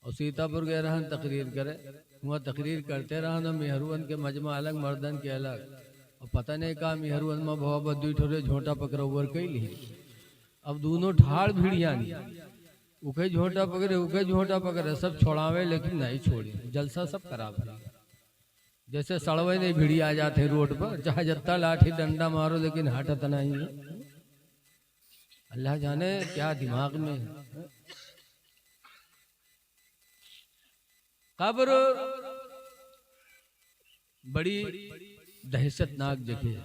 और सीतापुर गए रहन तकरीर करे, वहाँ तकरीर करते रहन और मेहरुवन के मजमा अलग मर्दन के अलग, और पता नहीं कहा मेहरुवन में भवा बद्दू ठोरे झोंटा पकड़ ओवर कैली। अब दोनों ठाड़ भिड़िया नहीं, उके झोंटा पकड़े सब छोड़ावे लेकिन नहीं छोड़ी, जलसा सब खराब है। जैसे सड़वे नहीं भिड़ी आ जाते रोड पर, चाहे जत्ता लाठी डंडा मारो लेकिन हटत नहीं है। अल्लाह जाने क्या दिमाग में है। कब्र बड़ी दहशतनाक जगह है।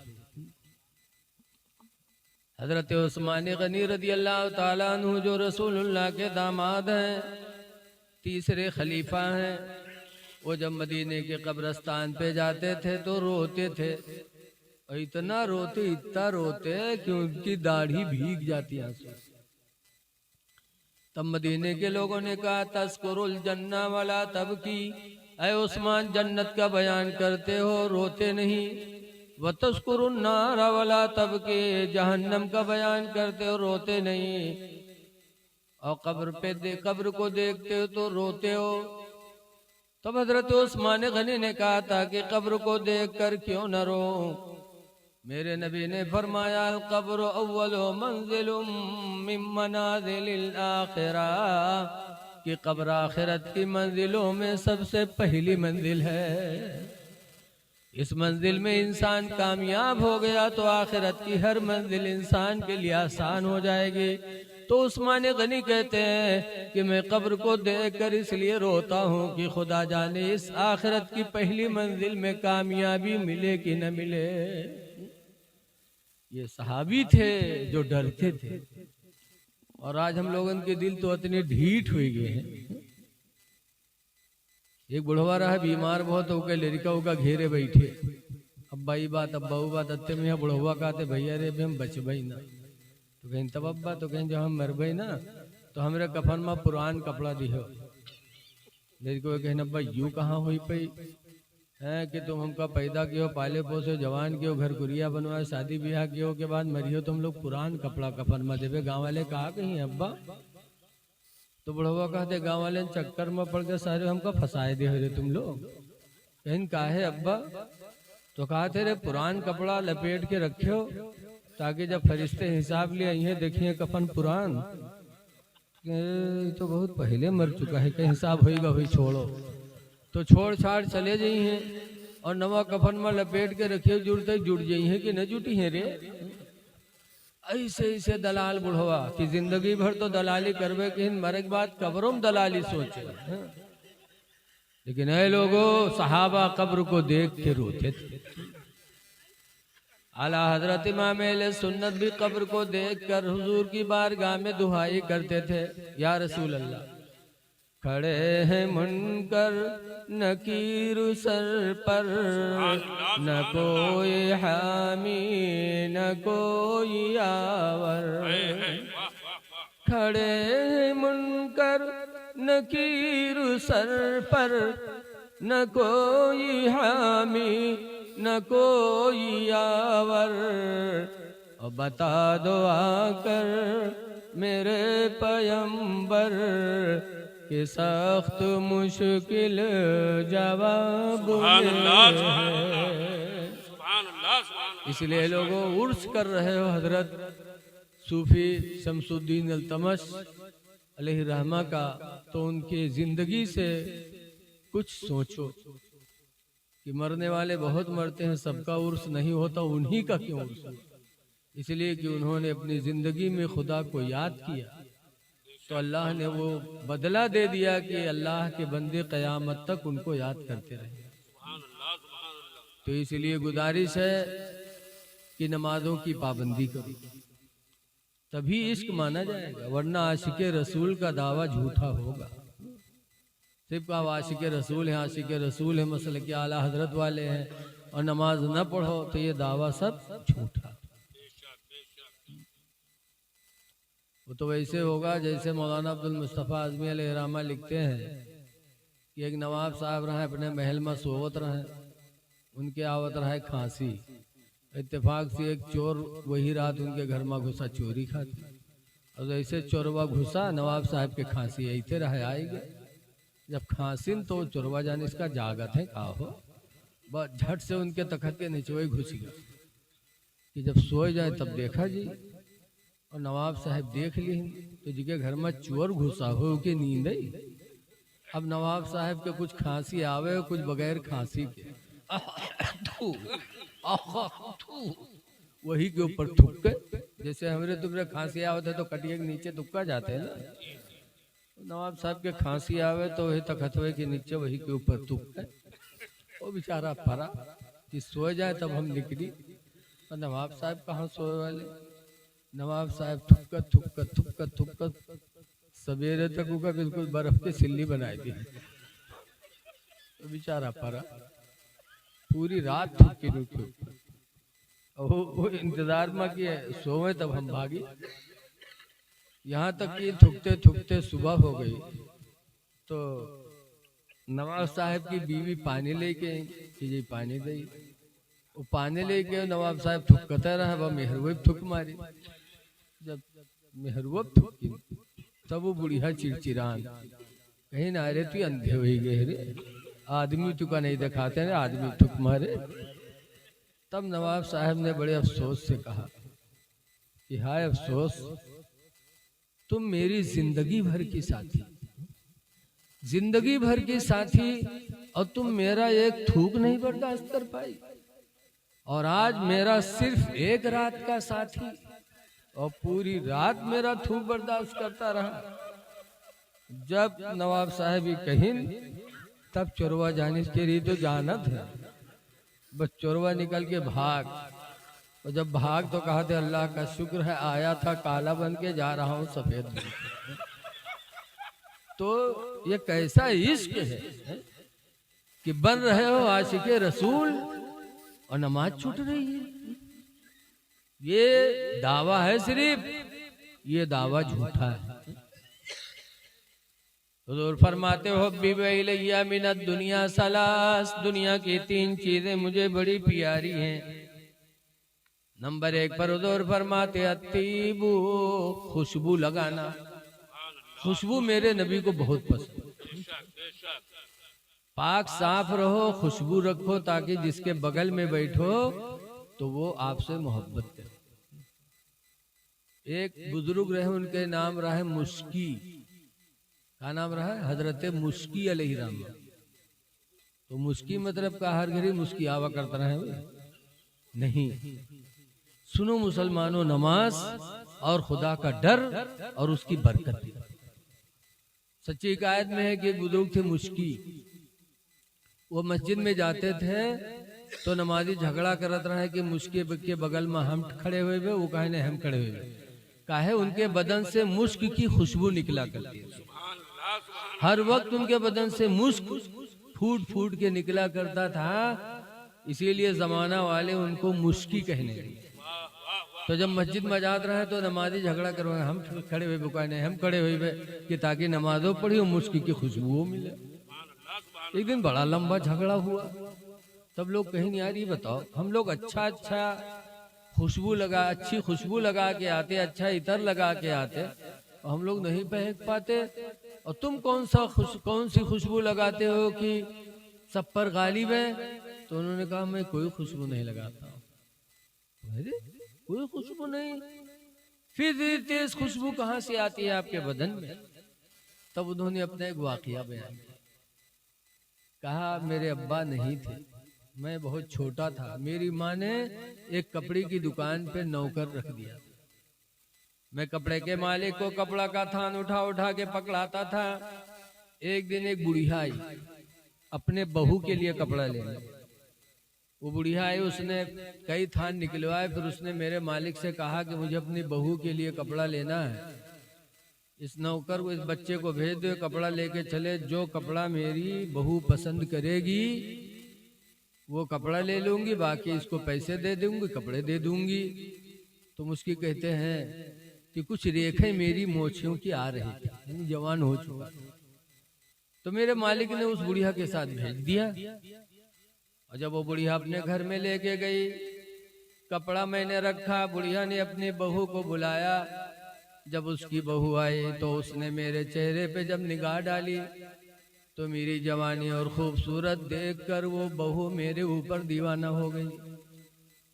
हजरत उस्मान गनी रदी अल्लाह ताला अन्हु जो रसूलुल्लाह के दामाद हैं, तीसरे खलीफा हैं, वो जब मदीने के कब्रस्तान पे जाते थे तो रोते थे, और इतना रोते कि उनकी दाढ़ी भीग जाती आंसू। तब मदीने के लोगों ने कहा तस्कुरुल जन्ना वाला तब की, ऐ उस्मान जन्नत का बयान करते हो रोते नहीं, व तस्कुरुन नारा वाला तब के जहन्नम का बयान करते हो रोते नहीं, और कब्र को देखते हो तो रोते हो। तब हजरत उस्मान गनी ने कहा था कि कब्र को देखकर क्यों न रो। मेरे नबी ने फरमाया कब्र अव्वलो मंजिलुम मिन मनाजिलिल आखिरा, कि कब्र आखिरत की मंजिलों में सबसे पहली मंजिल है। इस मंजिल में इंसान कामयाब हो गया तो आखिरत की हर मंजिल इंसान के लिए आसान हो जाएगी। तो उस्मान गनी कहते हैं कि मैं कब्र को देखकर इसलिए रोता हूँ कि खुदा जाने इस आखिरत की पहली मंजिल में कामयाबी मिले कि न मिले। ये सहाबी थे जो डरते थे, और आज हम लोगों के दिल तो इतने ढीठ हुए गए हैं। एक बुढ़वा रहा बीमार बहुत होकर लड़का होगा घेरे बैठे, अब्बा ई बात अब्बा वो बात अत्ते में बुढ़वा कहते भैया रे हम बचबई ना, तो कहीं तब अब्बा तो कहीं जब हम मरबई ना तो हमरे कफन में पुरान कपड़ा दिहो। लड़को कहन अब्बा यूं कहाँ हुई पई है कि तुम हमका पैदा कियो पाले पोसे जवान कियो घर कुरिया बनवाए शादी ब्याह कियो के बाद मरियो तुम लोग पुरान कपड़ा कफन में देवे। गाँव वाले कहा कहीं अब्बा, तो बुढ़वा कहते गाँव वाले चक्कर में पड़ के सारे हमका फंसाए दे रे तुम लोग। कहीं काहे अब्बा, तो कहा थे रे पुरान कपड़ा लपेट के रखियो ताकि जब फरिश्ते हिसाब लिए ये देखिए कफन पुरान, तो बहुत पहले मर चुका है, कहीं हिसाब होगा भाई छोड़ो। तो छोड़ छाड़ चले जाई हैं और नवा कफन में लपेट के रखिए, जुड़ते जुड़ जाई है कि न जुटी है रे। ऐसे ऐसे दलाल बुढ़वा कि जिंदगी भर तो दलाली करवे कि मरे के बाद कब्रों में दलाली सोचे। लेकिन ऐ लोगों सहाबा कब्र को देख के रोते थे। आला हजरत इमाम अहले सुन्नत भी कब्र को देखकर हुजूर की बारगाह में दुआई करते थे, या रसूल अल्लाह खड़े हैं मुनकर नकीर सर पर, न कोई हामी न कोई आवर। खड़े हैं मुनकर नकीर सर पर, न कोई हामी न कोई आवर। और बता दो आकर मेरे पैगंबर कि सख्त मुश्किल जवाब इसलिए लोगों उर्स कर रहे हो हजरत सूफी शमसुद्दीन अल्तमश अलैहि रहमा का, तो उनकी जिंदगी से कुछ सोचो कि मरने वाले बहुत मरते हैं, सबका उर्स नहीं होता, उन्हीं का क्यों उर्स होता। इसलिए कि उन्होंने अपनी जिंदगी में खुदा को याद किया तो अल्लाह ने वो बदला दे दिया कि अल्लाह के बंदे क़यामत तक उनको याद करते रहे। तो इसलिए गुजारिश है कि नमाजों की पाबंदी करो, तभी इश्क माना जाएगा, वरना आशिके रसूल का दावा झूठा होगा। सिर्फ का आशिके रसूल है, आशिके रसूल है, मसल के आला हजरत वाले हैं, और नमाज न पढ़ो तो ये दावा सब झूठा। वो तो वैसे होगा जैसे मौलाना अब्दुल मुस्तफ़ा आज़मी अलैहिर्रहमा लिखते हैं कि एक नवाब साहब रहे अपने महल में सोवत रहे, उनके आवत रहे खांसी। इत्तेफाक से एक चोर वही रात उनके घर में घुसा चोरी खाती, और जैसे चोरवा घुसा नवाब साहब के खांसी ऐसे रहे आएगा। जब खांसिन तो चोरवा जाने इसका जागत है का हो, बस झट से उनके तखत के नीचे वही घुस गया कि जब सोए जाए तब देखा जी। और नवाब साहब देख ली तो जी के घर में चोर घुसा हो के नींद आई। अब नवाब साहब के कुछ खांसी आवे, कुछ बगैर खांसी के थू, थू, वही के ऊपर थूक के, जैसे हमरे तुमरे खांसी आवे थे तो कटिए के नीचे तुक्का जाते हैं ना। नवाब साहब के खांसी आवे तो वही तखतवे के नीचे वही के ऊपर थूक के वो बेचारा परा कि सो जाए तब हम निकली। और नवाब साहब कहाँ सोए वाले, नवाब साहब थुक्का सवेरे तक उका बिल्कुल बर्फ की सिल्ली बनाई थी। तो बेचारा परा पूरी रात थुक्की रुकी, वो इंतजार में कि सोए तब हम भागी। यहाँ तक कि थुकते थुकते सुबह हो गई तो नवाब साहब की बीवी पानी लेके कि जी पानी दे। वो पानी लेके नवाब साहब थुकता रहा, वह मेहरवे थुक मारी। जब मेहरवे थुकी तब वो बुढ़िया चिड़चिड़ान कहीं ना रे तू अंधे हो गए रे, आदमी तुका नहीं दिखाते ना, आदमी थुक मारे। तब नवाब साहब ने बड़े अफसोस से कहा कि हाय अफसोस, तुम मेरी जिंदगी भर की साथी, जिंदगी भर की साथी, और तुम मेरा एक थूक नहीं बर्दाश्त कर पाई। और आज मेरा सिर्फ एक रात का साथी और पूरी रात मेरा थूक बर्दाश्त करता रहा। जब नवाब साहब ही कहीं तब चोरवा जाने के लिए तो जाना था, बस चोरवा निकल के भाग। और जब भाग तो कहा थे अल्लाह का शुक्र है आया था काला बन के, जा रहा हूँ सफेद बन के। तो ये कैसा इश्क है कि बन रहे हो आशिके रसूल और नमाज छूट रही है। ये दावा है सिर्फ, ये दावा झूठा है। हुजूर फरमाते हो बिबैलिया मिनत दुनिया सलास, दुनिया की 3 चीजें मुझे बड़ी प्यारी हैं। नंबर 1 पर हुजूर फरमाते अतीबू, खुशबू लगाना। खुशबू मेरे नबी को बहुत पसंद। पाक साफ रहो, खुशबू रखो, ताकि जिसके बगल में बैठो तो वो आपसे मोहब्बत करे। एक बुजुर्ग रहे, उनके नाम रहे मुश्की। क्या नाम रहा? हजरत मुश्की अलैहिर्रहम। तो मुश्की मतलब का हर घड़ी मुश्की आवा करता रहे नहीं। सुनो मुसलमानों, नमाज और खुदा का डर और उसकी बरकत। सच्ची हिकायत में है कि एक बुजुर्ग थे मुश्की, वो मस्जिद में जाते थे तो नमाजी झगड़ा करत रहे कि मुश्की के बगल में हम खड़े हुए, वो कहे नहीं हम खड़े हुए। काहे उनके बदन से मुश्क की खुशबू निकला करती है, हर वक्त उनके बदन से मुश्क फूट फूट के निकला करता था, इसीलिए जमाना वाले उनको मुश्की कहने लगे। तो जब मस्जिद में जात रहे तो नमाजी झगड़ा करवाए, हम खड़े हुए बुकाए नहीं हम खड़े हुए कि ताकि नमाजों पढ़ी और मुश्क की खुशबू मिले। एक दिन बड़ा लंबा झगड़ा हुआ, तब लोग कहीं नहीं, यार ये बताओ हम लोग अच्छा खुशबू लगा, अच्छी खुशबू लगा के आते, अच्छा इतर लगा के आते, और हम लोग नहीं पहन पाते, और तुम कौन सी खुशबू लगाते हो कि सब पर गालिब है? तो उन्होंने कहा मैं कोई खुशबू नहीं लगाता। अरे कोई खुशबू नहीं, फिर तेज खुशबू कहाँ से आती है आपके बदन में? तब उन्होंने अपना एक वाकया बयान किया। कहा मेरे अब्बा नहीं थे, मैं बहुत छोटा था, मेरी माँ ने एक कपड़े की दुकान पे नौकर रख दिया। मैं कपड़े के मालिक को कपड़ा का थान उठा उठा के पकड़ाता था। एक दिन एक बुढ़िया आई अपने बहू के लिए कपड़ा लेने। वो बुढ़िया आई, उसने कई थान निकलवाए, फिर उसने मेरे मालिक से कहा कि मुझे अपनी बहू के लिए कपड़ा लेना है, इस नौकर को, इस बच्चे को भेज दो, कपड़ा लेके चले, जो कपड़ा मेरी बहू पसंद करेगी वो कपड़ा ले लूंगी, बाकी इसको पैसे दे दूंगी, कपड़े दे दूंगी। तो मुझकी कहते हैं कि कुछ रेखें मेरी मोछियों की आ रही थी, यानी जवान हो चुका। तो मेरे मालिक ने उस बुढ़िया के साथ भेज दिया, और जब वो बुढ़िया अपने घर में लेके गई, कपड़ा मैंने रखा, बुढ़िया ने अपनी बहू को बुलाया। जब उसकी बहू आई तो उसने मेरे चेहरे पे जब निगाह डाली तो मेरी जवानी और खूबसूरत देखकर वो बहू मेरे ऊपर दीवाना हो गई।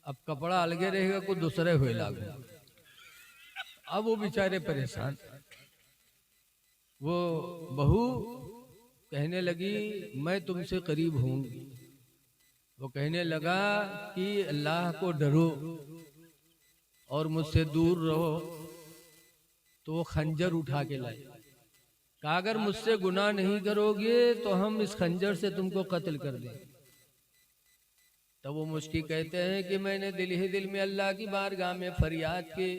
अब कपड़ा अलगे रहेगा, कुछ दूसरे हुए लागू। अब वो बेचारे परेशान। वो बहू कहने लगी मैं तुमसे करीब होंगी। वो कहने लगा कि अल्लाह को डरो और मुझसे दूर रहो। तो वो खंजर उठा के लाई। कहा अगर मुझसे गुनाह नहीं करोगे तो हम इस खंजर से तुमको कत्ल कर दें। तब वो मुश्किल कहते हैं कि मैंने दिल ही दिल में अल्लाह की बारगाह में फरियाद की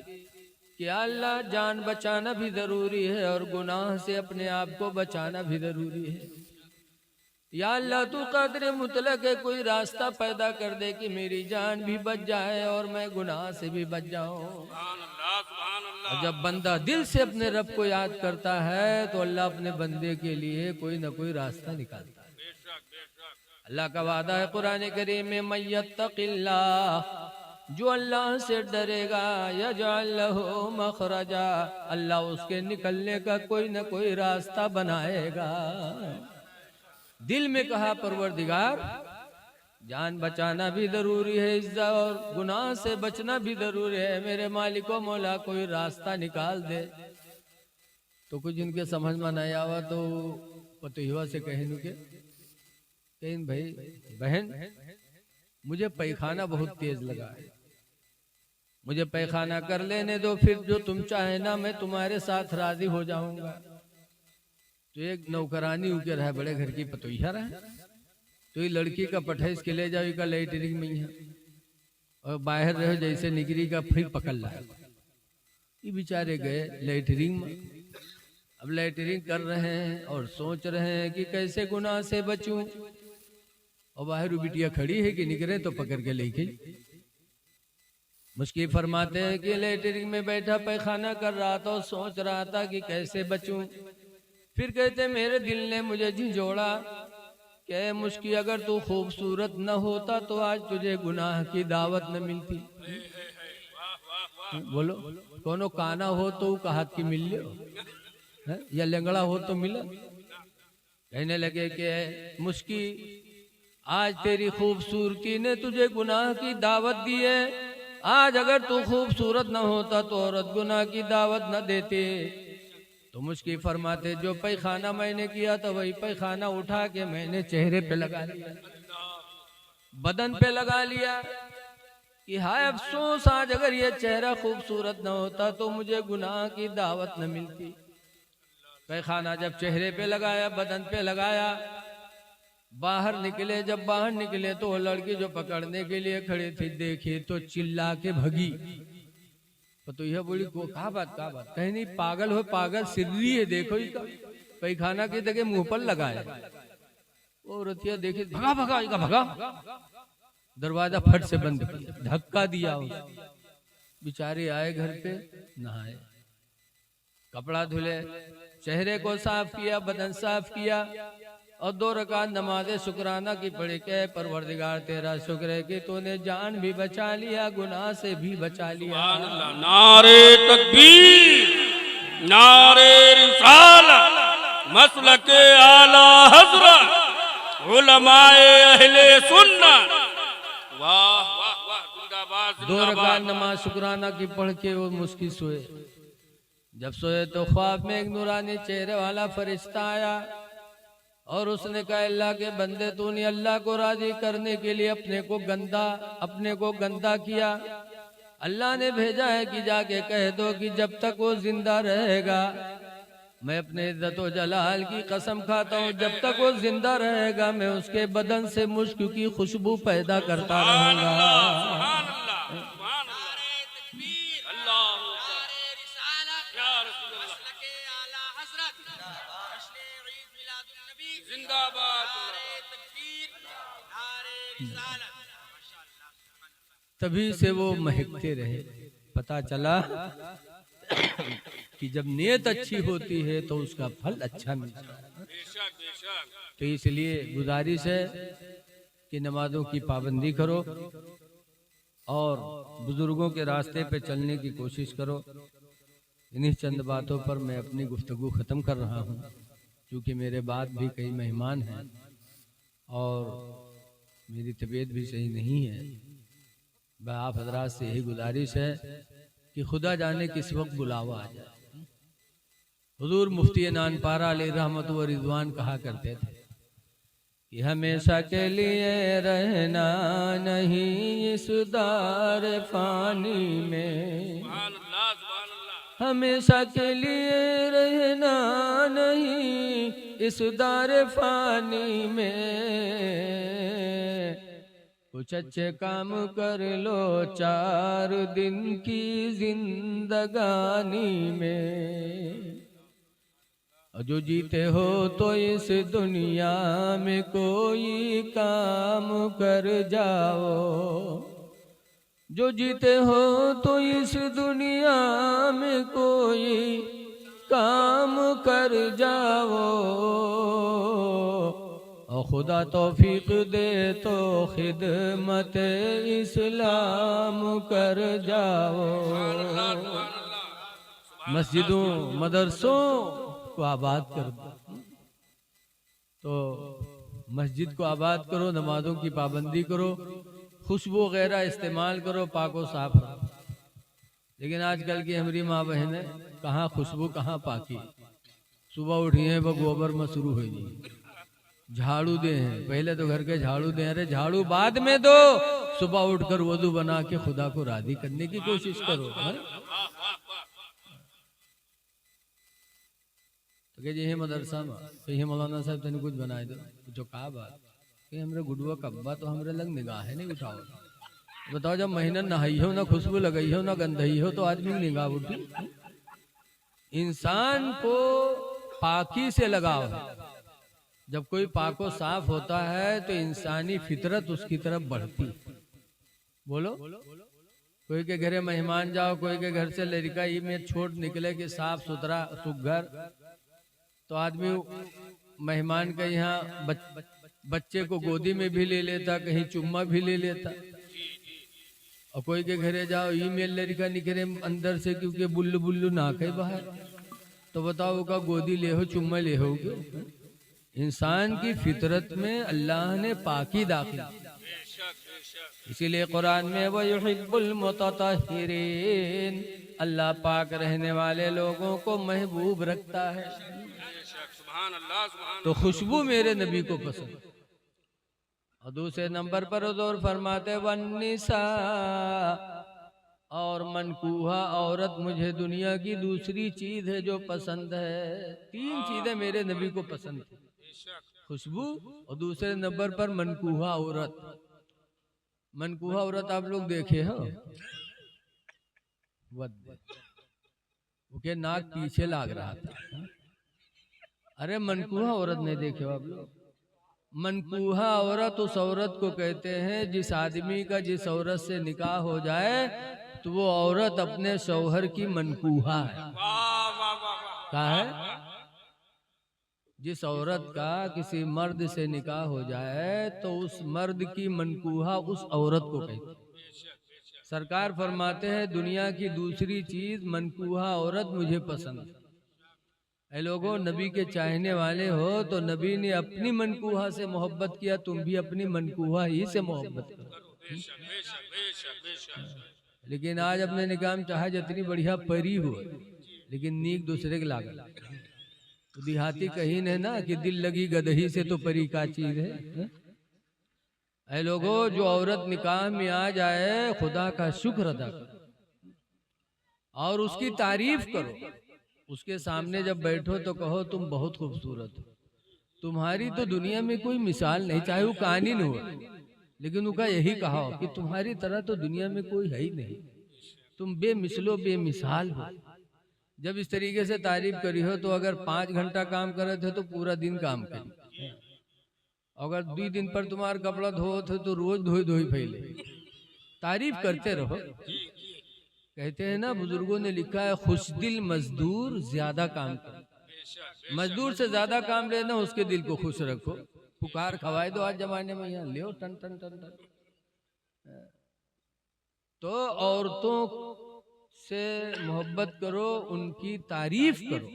कि अल्लाह जान बचाना भी जरूरी है और गुनाह से अपने आप को बचाना भी जरूरी है। या अल्लाह तू कदर मुतलक है, कोई रास्ता पैदा कर दे कि मेरी जान भी बच जाए और मैं गुनाह से भी बच जाऊं। और जब बंदा दिल से अपने रब को याद करता है तो अल्लाह अपने बंदे के लिए कोई ना कोई रास्ता निकालता है। अल्लाह का वादा है कुरान करीम में, मय्यत्तकिल्लाह, जो अल्लाह से डरेगा यजअल लहू मखरजा, अल्लाह उसके निकलने का कोई ना कोई रास्ता बनाएगा। दिल में कहा परवरदिगार जान बचाना भी जरूरी है, इज्जत और गुनाह से बचना भी जरूरी है, मेरे मालिको मौला कोई रास्ता निकाल दे। तो कुछ इनके समझ में नहीं आवा तो पतुआ से कहने के कहीं भाई बहन मुझे पैखाना बहुत तेज लगा है, मुझे पैखाना कर लेने दो, फिर जो तुम चाहे ना मैं तुम्हारे साथ राजी हो जाऊंगा। तो एक नौकरानी उके रहा, बड़े घर की पतोहिया रहा, तो ये लड़की का पठाइस के ले जाओ का लैटरिंग में है और बाहर रहो जैसे निगरी का फिर पकड़ ला। ये बेचारे गए लैटरिंग में। अब लैटरिंग कर रहे हैं और सोच रहे हैं कि कैसे गुनाह से बचूं। और बाहर बिटिया खड़ी है कि निकले तो पकड़ के लेके मुश्किल फरमाते हैं कि लैटरिंग में बैठा पैखाना कर रहा था और सोच रहा था कि कैसे बचूं। फिर कहते मेरे दिल ने मुझे झिझोड़ा कि मुश्किल अगर तू खूबसूरत न होता तो आज तुझे गुनाह की दावत न मिलती। बोलो कोनो काना हो तो कहात की मिल लो या लंगड़ा हो तो मिला। कहने लगे कि मुश्किल आज तेरी खूबसूरती ने तुझे गुनाह की दावत दी है, आज अगर तू खूबसूरत न होता तो औरत गुनाह की दावत न देते। तो मुश्किल फरमाते जो पैखाना मैंने किया था वही पैखाना उठा के मैंने चेहरे पे लगा लिया, बदन पे लगा लिया कि हाय अफसोस आज अगर ये चेहरा खूबसूरत न होता तो मुझे गुनाह की दावत न मिलती। पैखाना जब चेहरे पे लगाया, बदन पे लगाया, बाहर निकले। जब बाहर निकले तो वो लड़की जो पकड़ने के लिए खड़ी थी देखी तो चिल्ला के भगी। तो यह बोली को कहा बात कहीं नहीं, पागल हो, पागल सिर्री है, देखो पैखाना की जगह मुंह पर लगाए। वो रतिया देखी भगा भगा भगा, दरवाजा फट से बंद किया, धक्का दिया। बेचारे आए घर पे, नहाए, कपड़ा धुले, चेहरे को साफ किया, बदन साफ किया और 2 रकात नमाज़े शुक्राना की पढ़ के परवरदिगार तेरा शुक्र है कि तूने जान भी बचा लिया, गुनाह से भी बचा लिया। नारे तकबीर, नारे रिसालत, मसलके आला हज़रत, उलमाए अहले सुन्नत। वाह वाह वाह, जिंदाबाद। 2 रकात नमाज शुक्राना की पढ़ के वो मुश्किल सोए। जब सोए तो ख्वाब में एक नूरानी चेहरे वाला फरिश्ता आया और उसने कहा अल्लाह के बंदे तूने अल्लाह को राजी करने के लिए अपने को गंदा किया। अल्लाह ने भेजा है कि जाके कह दो कि जब तक वो जिंदा रहेगा, मैं अपने इज्जत व जलाल की कसम खाता हूँ, जब तक वो जिंदा रहेगा मैं उसके बदन से मुश्क की खुशबू पैदा करता रहूंगा। तभी से वो महकते रहे। पता चला कि जब नियत अच्छी होती है तो उसका फल अच्छा मिलता है। तो इसलिए गुजारिश है कि नमाजों की पाबंदी करो और बुजुर्गों के रास्ते पे चलने की कोशिश करो। इन्हीं चंद बातों पर मैं अपनी गुफ्तगू खत्म कर रहा हूँ। क्योंकि मेरे बाद भी कई मेहमान हैं और मेरी तबीयत भी सही नहीं है। आप हजरात से यही गुजारिश है कि खुदा जाने किस वक्त बुलावा आ जाए। हुजूर मुफ्ती नानपारा अलैहि रहमत व रिजवान कहा करते थे कि हमेशा के लिए रहना नहीं इस दार फानी में, हमेशा के लिए रहना नहीं इस दार फानी में, कुछ अच्छे काम कर लो 4 दिन की जिंदगानी में, जो जीते हो तो इस दुनिया में कोई काम कर जाओ, जो जीते हो तो इस दुनिया में कोई काम कर जाओ, और खुदा तौफीक दे तो खिदमत इस्लाम कर जाओ। मस्जिदों मदरसों को आबाद कर दो, तो मस्जिद को आबाद करो, नमाजों की पाबंदी करो, खुशबू वगैरह इस्तेमाल करो, पाको साफ रखो। लेकिन आजकल की हमारी माँ बहनें कहाँ खुशबू कहाँ पाकी, सुबह उठी हैं वो गोबर में शुरू हो गई, झाड़ू दे हैं, पहले तो घर के झाड़ू दे, अरे झाड़ू बाद में दो, सुबह उठकर वजू बना के खुदा को राजी करने की कोशिश करो। तो जी मदरसा में कही मौलाना साहब तेने कुछ बनाए दो, जो कहा बात कि हमरे गुडुआ कब्बा तो हमरे लग निगाह नहीं उठाओ। बताओ जब महीना नहाई हो, ना खुशबू लगाई हो, ना गंधई हो, तो आदमी की निगाह उठी। इंसान को पाकी से लगाव है, जब कोई पाको साफ होता है तो इंसानी फितरत उसकी तरफ बढ़ती। बोलो, कोई के घरे मेहमान जाओ, कोई के घर से लड़का ही में छोट निकले कि साफ सुथरा सुघर, तो आदमी मेहमान के यहाँ बच्चे को गोदी में भी ले लेता, कहीं चुम्मा भी ले लेता। और कोई के घरे जाओ ईमेल लड़का निकले अंदर से, क्योंकि बुल्लू बुल्लू ना कहे बाहर, तो बताओ का गोदी ले हो चुम्मा ले हो। इंसान की फितरत में अल्लाह ने पाकी दाखिल, इसीलिए कुरान में वो युहिब्बुल मुतत्तहिरीन, अल्लाह पाक रहने वाले लोगों को महबूब रखता है। तो खुशबू मेरे नबी को पसंद। और दूसरे नंबर पर हुजूर फरमाते वन्निसा, और मनकूहा औरत मुझे दुनिया की दूसरी चीज है जो पसंद है। 3 चीजें मेरे नबी को पसंद है, खुशबू, और दूसरे नंबर पर मनकूहा औरत। मनकूहा औरत आप लोग देखे हो, वो के नाक पीछे लाग रहा था। अरे मनकूहा औरत नहीं देखे हो आप लोग? मनकूहा औरत उस औरत को कहते हैं जिस आदमी का जिस औरत से निकाह हो जाए तो वो औरत अपने शौहर की मनकूहा है। क्या है? जिस औरत का किसी मर्द से निकाह हो जाए तो उस मर्द की मनकूहा उस औरत को कहते हैं। सरकार फरमाते हैं दुनिया की दूसरी चीज मनकूहा औरत मुझे पसंद है। ऐ लोगों, नबी के चाहने वाले हो तो नबी ने अपनी मनकूहा से मोहब्बत किया, तुम भी अपनी मनकूहा ही से मोहब्बत करो। लेकिन आज अपने निकाह में चाहे जितनी बढ़िया परी हो, लेकिन नीक दूसरे के लागत। तो देहाती कहीं ने ना कि दिल लगी गदही से तो परी का चीज है। ऐ लोगों, जो औरत निकाह में आ जाए खुदा का शुक्र अदा करो और उसकी तारीफ करो। उसके सामने जब बैठो तो कहो तुम बहुत खूबसूरत हो, तुम्हारी तो दुनिया में कोई मिसाल नहीं, चाहे वो कानिन हो, लेकिन उनका यही कहा कि तुम्हारी तरह तो दुनिया में कोई है ही नहीं, तुम बेमिसलो बेमिसाल हो। जब इस तरीके से तारीफ करी हो तो अगर 5 घंटा काम करे थे तो पूरा दिन काम करी, अगर 2 दिन पर तुम्हारा कपड़ा धो थे तो रोज धोई धोई फैले। तारीफ करते रहो। कहते हैं ना, बुजुर्गों ने लिखा है खुशदिल मजदूर ज्यादा काम करे। मजदूर से ज्यादा काम लेना, उसके दिल को खुश रखो। पुकार खवाए दो आज जमाने में, यहाँ ले टन टन टन टन। तो औरतों से मोहब्बत करो, उनकी तारीफ करो।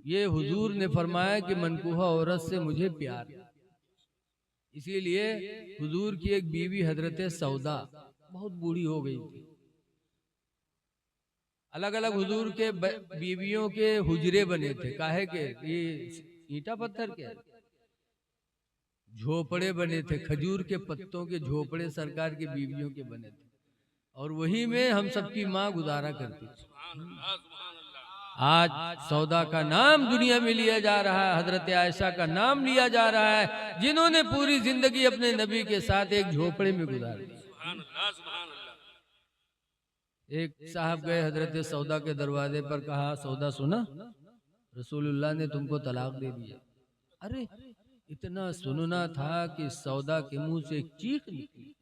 ये हुजूर ने फरमाया कि मनकूहा औरत से मुझे प्यार, इसीलिए हुजूर की एक बीवी हजरत सौदा बहुत बूढ़ी हो गई थी। अलग अलग हुजूर के बीवियों के हुजरे बने थे, काहे के, ये ईंटा पत्थर के झोपड़े बने थे, खजूर के पत्तों के झोपड़े सरकार की बीवियों के बने थे, और वही में हम सबकी माँ गुजारा करती थी। आज सौदा का नाम दुनिया में लिया जा रहा है, हजरत आयशा का नाम लिया जा रहा है, जिन्होंने पूरी जिंदगी अपने नबी के साथ एक झोपड़े में गुजारी। एक साहब गए हजरत सौदा के दरवाजे पर, कहा सौदा सुना, रसूलुल्लाह ने तुमको तलाक दे दिया। अरे इतना सुनना था कि सौदा के मुंह से एक चीख निकली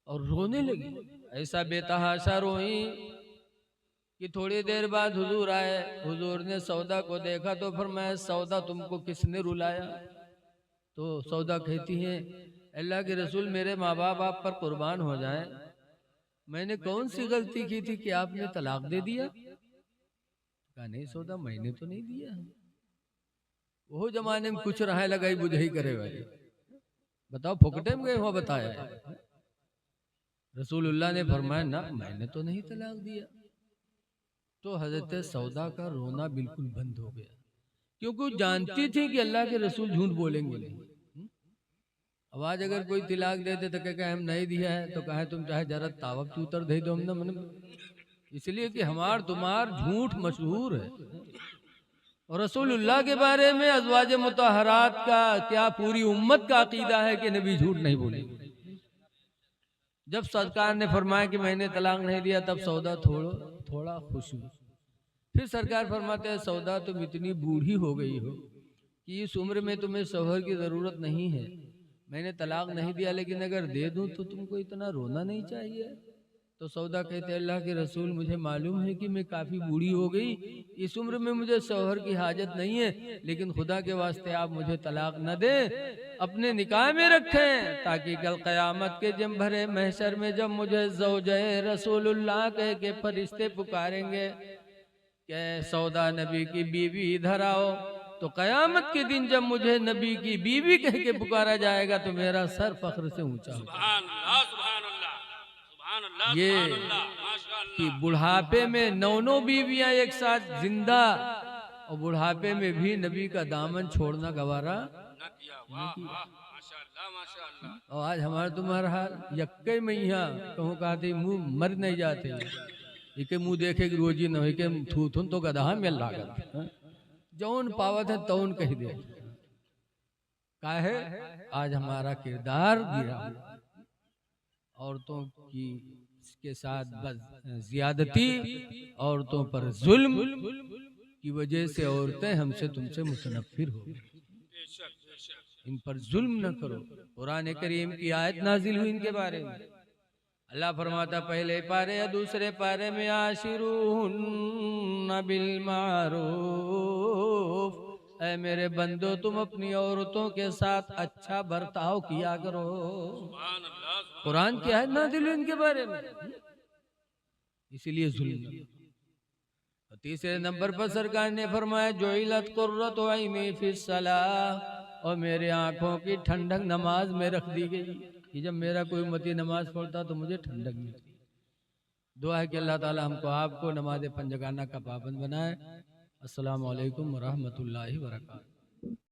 और रोने लगी। ऐसा बेतहाशा रोई कि थोड़ी देर बाद हुजूर आए। हुजूर ने सौदा को देखा तो फरमाया, सौदा तुमको किसने रुलाया? तो सौदा कहती है, अल्लाह के रसूल मेरे माँ बाप आप पर कुर्बान हो जाए, मैंने कौन सी गलती की थी कि आपने तलाक दे दिया? कहा नहीं सौदा, मैंने तो नहीं दिया। वो जमाने में कुछ रहा लगाई बुझाई करे भाई, बताओ फुकटे में गए हो बताया। रसूलुल्लाह ने फरमाया ना, मैंने तो नहीं तलाक दिया। तो हजरत सौदा का रोना बिल्कुल बंद हो गया, क्योंकि जानती थी कि अल्लाह के रसूल झूठ बोलेंगे नहीं। अब आज अगर कोई तिलाक देते तो क्या हम नहीं दिया है, तो कहे तुम चाहे जरा तावक चूतर दे दो हमने मन, इसलिए कि हमार तुम्हार झूठ मशहूर है। और रसूलुल्लाह के बारे में अज़वाज मुतहरात का क्या पूरी उम्मत का अकीदा है कि नबी झूठ नहीं बोलेंगे। जब सरकार ने फरमाया कि मैंने तलाक नहीं दिया, तब सौदा थोड़ा खुश हुई। फिर सरकार फरमाते हैं, सौदा तुम इतनी बूढ़ी हो गई हो कि इस उम्र में तुम्हें शौहर की जरूरत नहीं है, मैंने तलाक नहीं दिया, लेकिन अगर दे दूं तो तुमको इतना रोना नहीं चाहिए। तो सौदा कहते, अल्लाह के रसूल मुझे मालूम है कि मैं काफी बूढ़ी हो गई, इस उम्र में मुझे शौहर की हाजत नहीं है, लेकिन खुदा के वास्ते आप मुझे तलाक न दे, अपने निकाह में रखें, ताकि कल कयामत के जम भरे महशर में जब मुझे ज़ौजे रसूलुल्लाह कह के फरिश्ते पुकारेंगे कि सौदा नबी की बीवी इधर आओ, तो कयामत के दिन जब मुझे नबी की बीवी कह के पुकारा जाएगा तो मेरा सर फख्र से ऊंचा होगा। ये कि बुढ़ापे में 9 बीवियां एक साथ जिंदा, और बुढ़ापे में भी नबी का दामन छोड़ना गवारा न किया। और आज हमारा तुम्हारा हाल यक्के मैया कहूँ कहते मुंह मर नहीं जाते, इके मुंह देखे कि रोजी न हो के थूथुन तो गधा में लागत जौन पावत है तौन कह दे। काहे आज हमारा किरदार गिरा, औरतों की के साथ ज्यादती, औरतों पर जुल्म की वजह से औरतें हमसे तुमसे मुतनफ्फिर हो। इन पर जुल्म न करो। कुरान करीम की आयत नाजिल हुई इनके बारे में। अल्लाह फरमाता पहले पारे या दूसरे पारे में, आशिरूहुन्ना बिल मारूफ, ऐ मेरे बंदो तुम अपनी औरतों के साथ अच्छा बर्ताव किया करो। कुरान की आयत नाज़िल हुई इनके बारे में, इसीलिए जुल्म। तीसरे नंबर पर सरकार ने फरमाया, जुइलत कुर्रतु ऐनी फिस्सलाह, और मेरे आंखों की ठंडक नमाज में रख दी गई कि जब मेरा कोई उम्मती नमाज पढ़ता तो मुझे ठंडक मिलती। दुआ है कि अल्लाह ताला हमको आपको नमाज पंजगाना का पाबंद बनाए। अस्सलामु अलैकुम व रहमतुल्लाहि व बरकातहू।